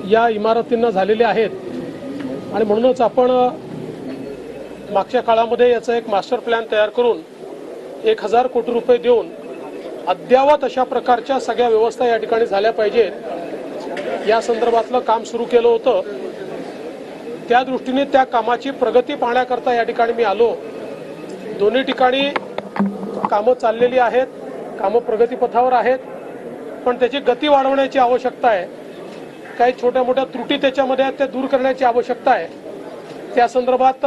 या इमारतींना झालेले आहेत आणि म्हणूनच आपण मागच्या काळामध्ये याचा एक मास्टर प्लॅन तयार करून 1000 कोटी रुपये देऊन अद्यावत अशा प्रकारच्या सगळ्या व्यवस्था या ठिकाणी झाल्या पाहिजेत या संदर्भातलं काम सुरू केलं होतं। त्या दृष्टीने त्या कामाची प्रगती पाहण्याकरता या ठिकाणी मी आलो। दोन्ही ठिकाणी कामं चाललेली आहेत, कामं प्रगतीपथावर आहेत, पण त्याची गती वाढवण्याची आवश्यकता आहे। काही छोट्या मोठ्या त्रुटी त्याच्यामध्ये आहेत, त्या दूर करण्याची आवश्यकता आहे। त्या संदर्भात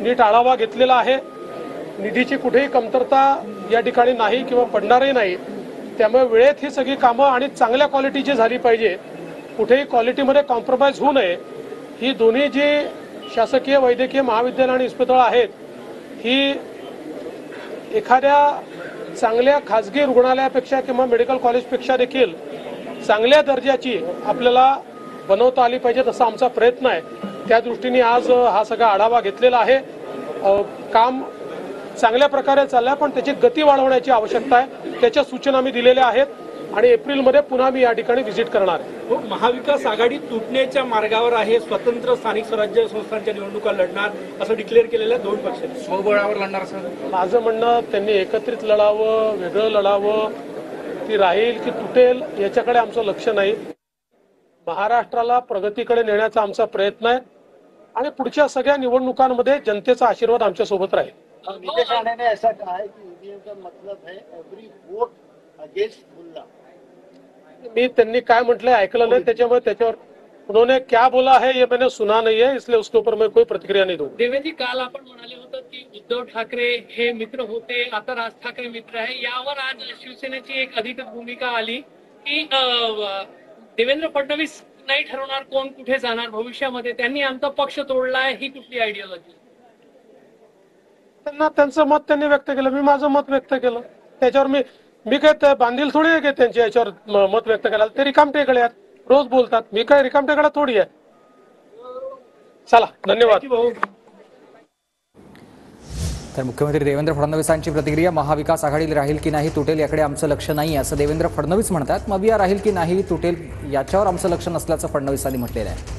नीट आढावा घेतलेला आहे। निधीची कुठेही कमतरता या ठिकाणी नाही किंवा पडणारही नाही। त्यामुळे वेळेत ही सगळी कामं आणि चांगल्या क्वालिटीची झाली पाहिजे, कुठेही क्वालिटीमध्ये कॉम्प्रोमाइज होऊ नये। ही दोन्ही जी शासकीय वैद्यकीय महाविद्यालय आणि इस्पितळं आहेत ही एखाद्या चांगल्या खाजगी रुग्णालयापेक्षा किंवा मेडिकल कॉलेजपेक्षा देखील चांगल्या दर्जाची आपल्याला बनवता आली पाहिजे, असा आमचा प्रयत्न आहे। त्या दृष्टीने आज हा सगळा आढावा घेतलेला आहे। काम चांगल्या प्रकारे चाललंय, पण त्याची गती वाढवण्याची आवश्यकता आहे। त्याच्या सूचना मी दिलेल्या आहेत आणि एप्रिलमध्ये पुन्हा मी या ठिकाणी व्हिजिट करणार आहे। महाविकास आघाडी तुटण्याच्या मार्गावर आहे, स्वतंत्र स्थानिक स्वराज्य संस्थांच्या निवडणुका लढणार असं डिक्लेअर केलेल्या दोन पक्षांनी स्वबळावर लढणार असं माझं म्हणणं, त्यांनी एकत्रित लढावं, वेगळं लढावं, ती राहील की तुटेल याच्याकडे आमचं लक्ष नाही। महाराष्ट्राला प्रगतीकडे नेण्याचा आमचा प्रयत्न आहे आणि पुढच्या सगळ्या निवडणुकांमध्ये जनतेचा आशीर्वाद आमच्या सोबत राहील। नीतीश राणे ने ऐसा कहा है कि ईवीएम का मतलब है एवरी वोट अगेंस्ट मुल्ला। मी त्यांनी काय म्हटलंय ऐकलं नाही, त्याच्यामुळे त्याच्यावर उन्होंने क्या बोला है ये मैंने सुना नहीं है, इसलिए उसके ऊपर मैं कोई प्रतिक्रिया नहीं दूंगा। देवेंद्रजी, काल आपण म्हणाले होते की उद्धव ठाकरे हे मित्र होते, आता राज ठाकरे मित्र आहे। यावर आज शिवसेनेची एक अधिकृत भूमिका आली की देवेंद्र फडणवीस नाही ठरवणार कोण कुठे जाणार भविष्यामध्ये, त्यांनी आमचा पक्ष तोडलाय, ही कुठली आयडियोलॉजी? त्यांना त्यांचं मत त्यांनी व्यक्त केलं, मी माझं मत व्यक्त केलं। त्याच्यावर मी काय बांधील थोडी आहे की त्यांच्या याच्यावर मत व्यक्त करायला। ते रिकामटेकडे आहेत, रोज बोलतात, मी काय रिकामटेकडे थोडी आहे। चला, धन्यवाद। तर मुख्यमंत्री देवेंद्र फडणवीसांची प्रतिक्रिया, महाविकास आघाडी राहील की नाही तुटेल याकडे आमचं लक्ष नाही असं देवेंद्र फडणवीस म्हणतात। मविया राहील की नाही तुटेल याच्यावर आमचं लक्ष नसल्याचं फडणवीसांनी म्हटलेलं आहे।